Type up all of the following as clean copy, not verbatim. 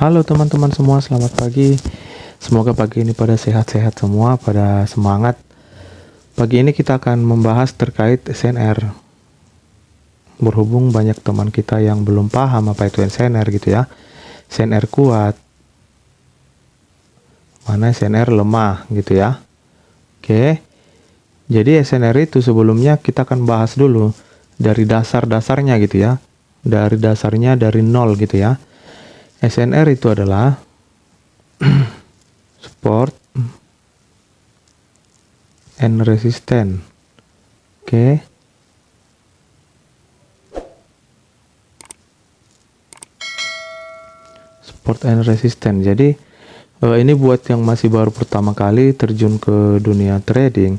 Halo teman-teman semua, selamat pagi. Semoga pagi ini pada sehat-sehat semua, pada semangat. Pagi ini kita akan membahas terkait SNR. Berhubung banyak teman kita yang belum paham apa itu SNR gitu ya. SNR kuat, mana SNR lemah gitu ya. Oke. Jadi SNR itu sebelumnya kita akan bahas dulu dari dasar-dasarnya gitu ya. Dari dasarnya dari nol gitu ya. SNR itu adalah support and resistance. Oke. Support and resistance. Jadi ini buat yang masih baru pertama kali terjun ke dunia trading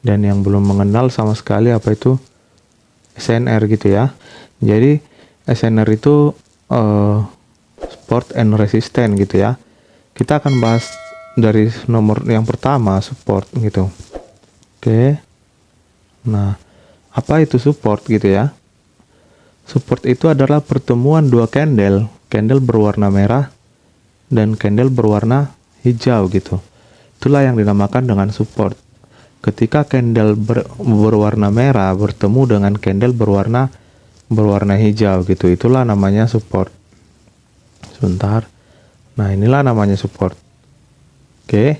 dan yang belum mengenal sama sekali apa itu SNR gitu ya. Jadi SNR itu support and resistance gitu ya. Kita akan bahas dari nomor yang pertama, support gitu. Oke. Nah, apa itu support gitu ya? Support itu adalah pertemuan dua candle berwarna merah dan candle berwarna hijau gitu. Itulah yang dinamakan dengan support. Ketika candle berwarna merah bertemu dengan candle berwarna hijau gitu, itulah namanya support. Sebentar. Nah, inilah namanya support. Oke.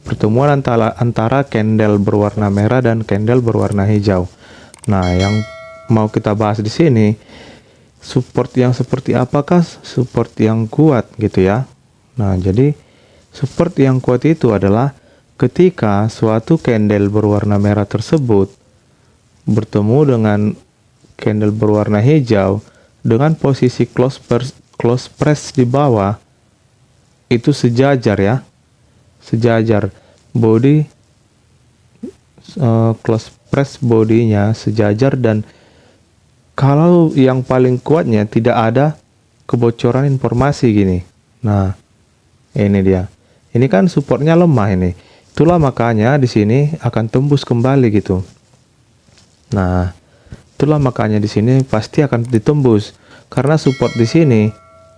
Pertemuan antara candle berwarna merah dan candle berwarna hijau. Nah, yang mau kita bahas di sini, support yang seperti apakah support yang kuat gitu ya. Nah, jadi support yang kuat itu adalah ketika suatu candle berwarna merah tersebut bertemu dengan candle berwarna hijau dengan posisi close press di bawah itu sejajar ya, sejajar body close press bodinya sejajar, dan kalau yang paling kuatnya tidak ada kebocoran informasi gini. Nah, ini dia. Ini kan supportnya lemah ini. Itulah makanya di sini akan tembus kembali gitu. Nah, itulah makanya di sini pasti akan ditembus karena support di sini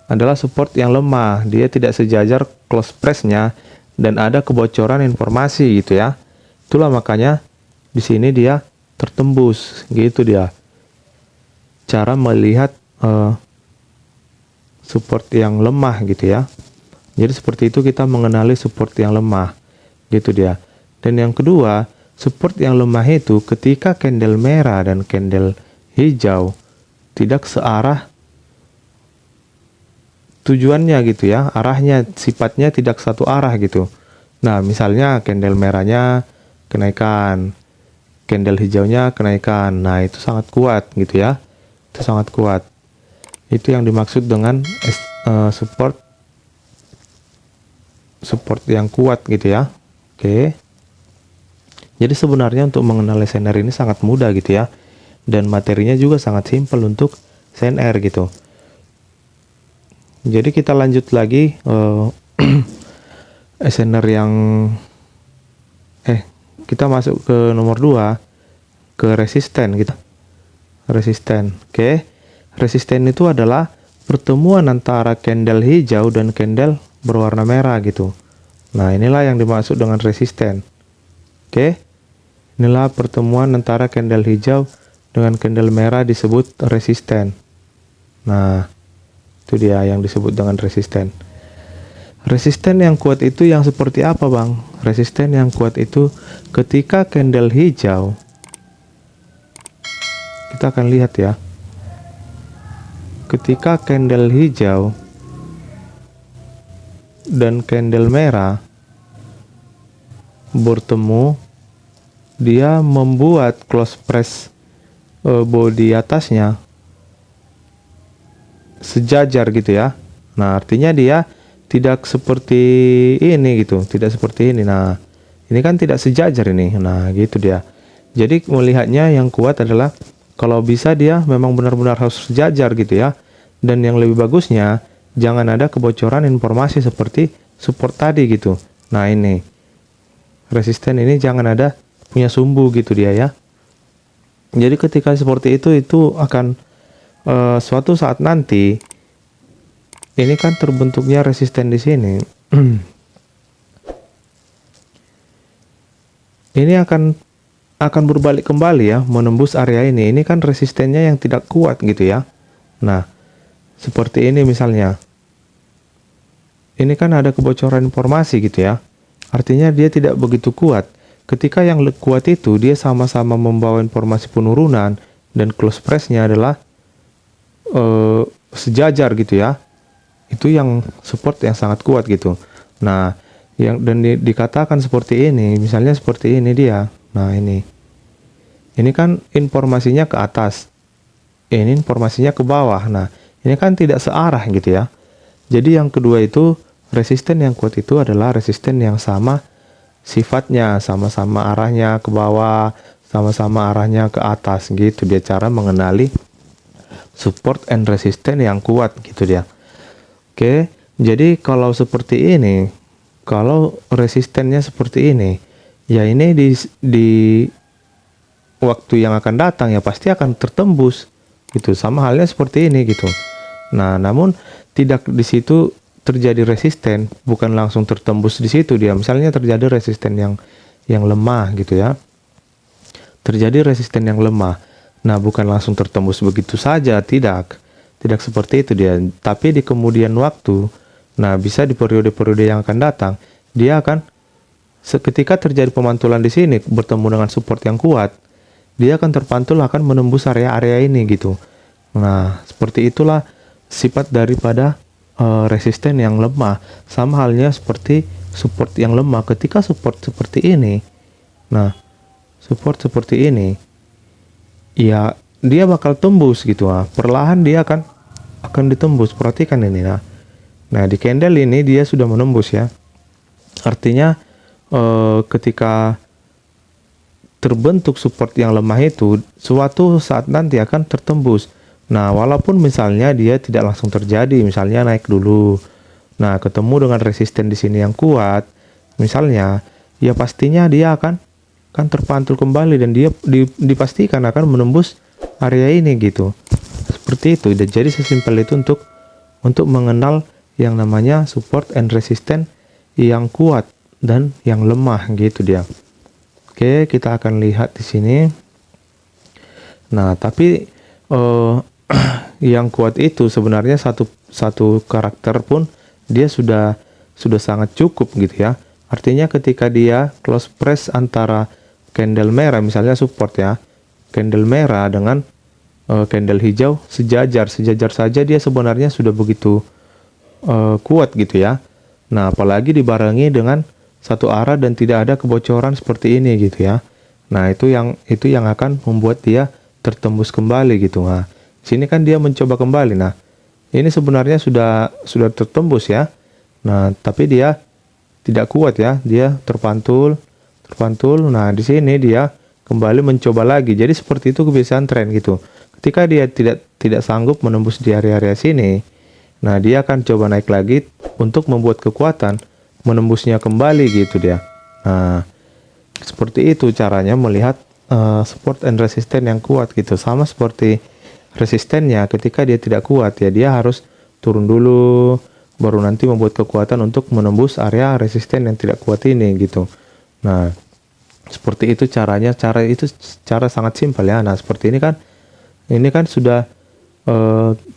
adalah support yang lemah, dia tidak sejajar close press-nya dan ada kebocoran informasi gitu ya. Itulah makanya di sini dia tertembus gitu dia. Cara melihat support yang lemah gitu ya. Jadi seperti itu kita mengenali support yang lemah gitu dia. Dan yang kedua, support yang lemah itu ketika candle merah dan candle hijau tidak searah tujuannya gitu ya, arahnya, sifatnya tidak satu arah gitu. Nah, misalnya candle merahnya kenaikan, candle hijaunya kenaikan. Nah, itu sangat kuat gitu ya. Itu sangat kuat. Itu yang dimaksud dengan support yang kuat gitu ya. Oke. Jadi sebenarnya untuk mengenal SNR ini sangat mudah gitu ya. Dan materinya juga sangat simpel untuk SNR gitu. Jadi kita lanjut lagi SNR yang kita masuk ke nomor 2, ke resisten gitu. Resisten. Oke. Resisten itu adalah pertemuan antara candle hijau dan candle berwarna merah gitu. Nah, inilah yang dimaksud dengan resisten. Oke. Inilah pertemuan antara candle hijau dengan candle merah disebut resisten. Nah, itu dia yang disebut dengan resisten. Resisten yang kuat itu yang seperti apa, Bang? Resisten yang kuat itu ketika candle hijau, kita akan lihat ya. Ketika candle hijau dan candle merah bertemu, dia membuat close press body atasnya sejajar gitu ya. Nah, artinya dia tidak seperti ini gitu, tidak seperti ini. Nah, ini kan tidak sejajar ini. Nah, gitu dia. Jadi melihatnya yang kuat adalah kalau bisa dia memang benar-benar harus sejajar gitu ya. Dan yang lebih bagusnya jangan ada kebocoran informasi seperti support tadi gitu. Nah, ini resisten ini jangan ada punya sumbu gitu dia ya. Jadi ketika seperti itu akan suatu saat nanti ini kan terbentuknya resisten di sini. Ini akan berbalik kembali ya, menembus area ini. Ini kan resistennya yang tidak kuat gitu ya. Nah, seperti ini misalnya. Ini kan ada kebocoran informasi gitu ya. Artinya dia tidak begitu kuat. Ketika yang kuat itu dia sama-sama membawa informasi penurunan dan close price-nya adalah sejajar gitu ya. Itu yang support yang sangat kuat gitu. Nah, dikatakan seperti ini, misalnya seperti ini dia. Nah, ini kan informasinya ke atas. Ini informasinya ke bawah. Nah, ini kan tidak searah gitu ya. Jadi yang kedua itu, resisten yang kuat itu adalah resisten yang sama sifatnya, sama-sama arahnya ke bawah, sama-sama arahnya ke atas gitu. Dia cara mengenali support and resisten yang kuat gitu dia. Oke, jadi kalau seperti ini, kalau resistennya seperti ini, ya ini di waktu yang akan datang ya pasti akan tertembus gitu. Sama halnya seperti ini gitu. Nah, namun tidak di situ terjadi resisten, bukan langsung tertembus di situ dia. Misalnya terjadi resisten yang lemah gitu ya. Terjadi resisten yang lemah. Nah, bukan langsung tertembus begitu saja, tidak. Tidak seperti itu dia. Tapi di kemudian waktu, nah bisa di periode-periode yang akan datang, dia akan seketika terjadi pemantulan di sini bertemu dengan support yang kuat, dia akan terpantul akan menembus area-area ini gitu. Nah, seperti itulah sifat daripada resisten yang lemah. Sama halnya seperti support yang lemah. Ketika support seperti ini, nah support seperti ini, ya dia bakal tembus gitu. Perlahan dia akan ditembus. Perhatikan ini. Nah di candle ini dia sudah menembus ya. Artinya ketika terbentuk support yang lemah itu, suatu saat nanti akan tertembus. Nah, walaupun misalnya dia tidak langsung terjadi, misalnya naik dulu, nah ketemu dengan resisten di sini yang kuat, misalnya, ya pastinya dia akan terpantul kembali dan dia dipastikan akan menembus area ini gitu. Seperti itu. Jadi sesimpel itu untuk mengenal yang namanya support and resisten yang kuat dan yang lemah gitu dia. Oke, kita akan lihat di sini. Nah, tapi yang kuat itu sebenarnya satu karakter pun dia sudah sangat cukup gitu ya. Artinya ketika dia close price antara candle merah misalnya support ya, candle merah dengan candle hijau sejajar saja dia sebenarnya sudah begitu kuat gitu ya. Nah, apalagi dibarengi dengan satu arah dan tidak ada kebocoran seperti ini gitu ya. Nah, itu yang akan membuat dia tertembus kembali gitu. Nah, sini kan dia mencoba kembali. Nah, ini sebenarnya sudah tertembus ya. Nah, tapi dia tidak kuat ya. Dia terpantul. Nah, di sini dia kembali mencoba lagi. Jadi seperti itu kebiasaan tren gitu. Ketika dia tidak sanggup menembus di area-area sini, nah dia akan coba naik lagi untuk membuat kekuatan menembusnya kembali gitu dia. Nah, seperti itu caranya melihat support and resisten yang kuat gitu. Sama seperti resistennya, ketika dia tidak kuat ya dia harus turun dulu baru nanti membuat kekuatan untuk menembus area resisten yang tidak kuat ini gitu. Nah, seperti itu caranya. Cara sangat simpel ya. Nah, seperti ini kan sudah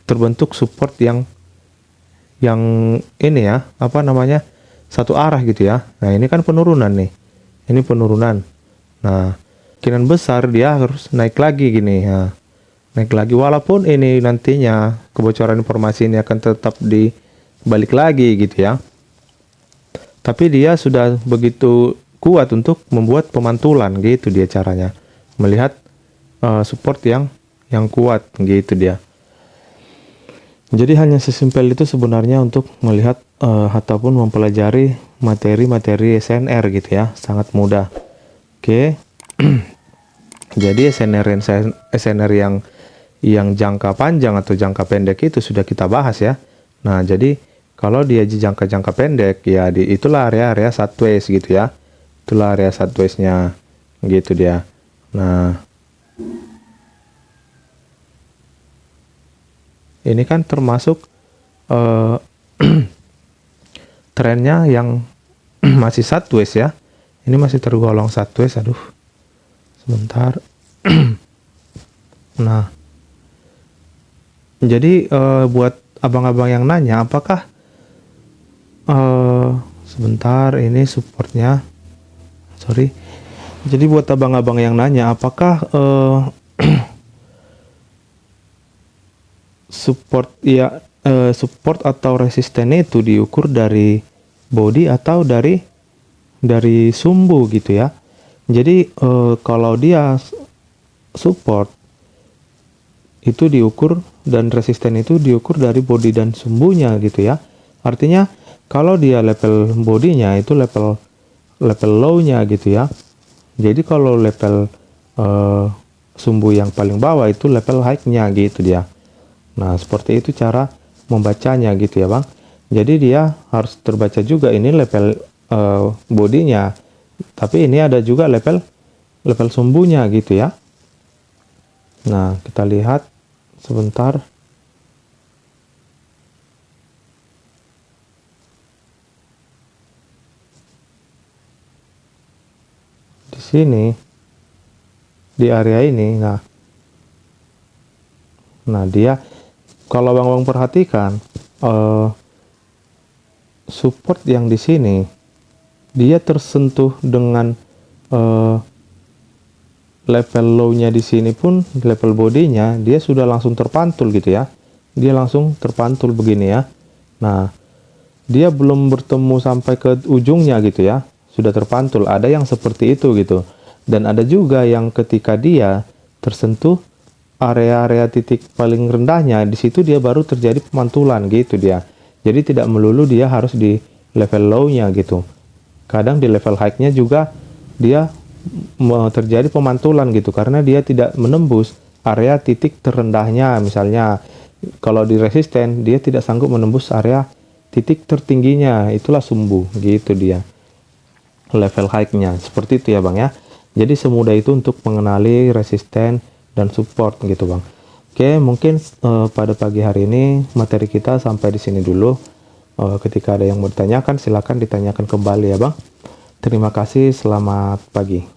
terbentuk support yang ini ya, apa namanya, satu arah gitu ya. Nah, ini kan penurunan nih. Ini penurunan. Nah, kemungkinan besar dia harus naik lagi gini ya. Naik lagi walaupun ini nantinya kebocoran informasi ini akan tetap dibalik lagi gitu ya. Tapi dia sudah begitu kuat untuk membuat pemantulan gitu dia caranya. Melihat support yang kuat gitu dia. Jadi hanya sesimpel itu sebenarnya untuk melihat ataupun mempelajari materi-materi SNR gitu ya. Sangat mudah. Oke. Jadi SNR yang jangka panjang atau jangka pendek itu sudah kita bahas ya. Nah, jadi kalau dia jangka pendek ya itulah area-area sideways gitu ya. Itulah area sideways-nya gitu dia. Nah, ini kan termasuk trennya yang masih sideways ya. Ini masih tergolong sideways. Aduh, sebentar. Nah, jadi buat abang-abang yang nanya apakah sebentar, ini supportnya, sorry. Jadi buat abang-abang yang nanya apakah support ya, support atau resisten itu diukur dari body atau dari sumbu gitu ya. Jadi kalau dia support itu diukur dan resisten itu diukur dari body dan sumbunya gitu ya. Artinya kalau dia level bodinya itu level low-nya gitu ya. Jadi kalau level sumbu yang paling bawah itu level high-nya gitu dia. Nah, seperti itu cara membacanya gitu ya, Bang. Jadi dia harus terbaca juga ini level bodinya. Tapi ini ada juga level sumbunya gitu ya. Nah, kita lihat sebentar. Di sini, di area ini, nah dia, kalau Bang perhatikan, support yang di sini, dia tersentuh dengan level low-nya di sini pun, level bodinya, dia sudah langsung terpantul gitu ya. Dia langsung terpantul begini ya. Nah, dia belum bertemu sampai ke ujungnya gitu ya. Sudah terpantul. Ada yang seperti itu gitu. Dan ada juga yang ketika dia tersentuh area-area titik paling rendahnya, di situ dia baru terjadi pemantulan gitu dia. Jadi tidak melulu dia harus di level low-nya gitu. Kadang di level high-nya juga dia terjadi pemantulan gitu, karena dia tidak menembus area titik terendahnya. Misalnya kalau di resisten dia tidak sanggup menembus area titik tertingginya, itulah sumbu gitu dia, level high-nya. Seperti itu ya Bang ya. Jadi semudah itu untuk mengenali resisten dan support gitu Bang. Oke, mungkin pada pagi hari ini materi kita sampai di sini dulu. Ketika ada yang mau ditanyakan, silakan ditanyakan kembali ya Bang. Terima kasih, selamat pagi.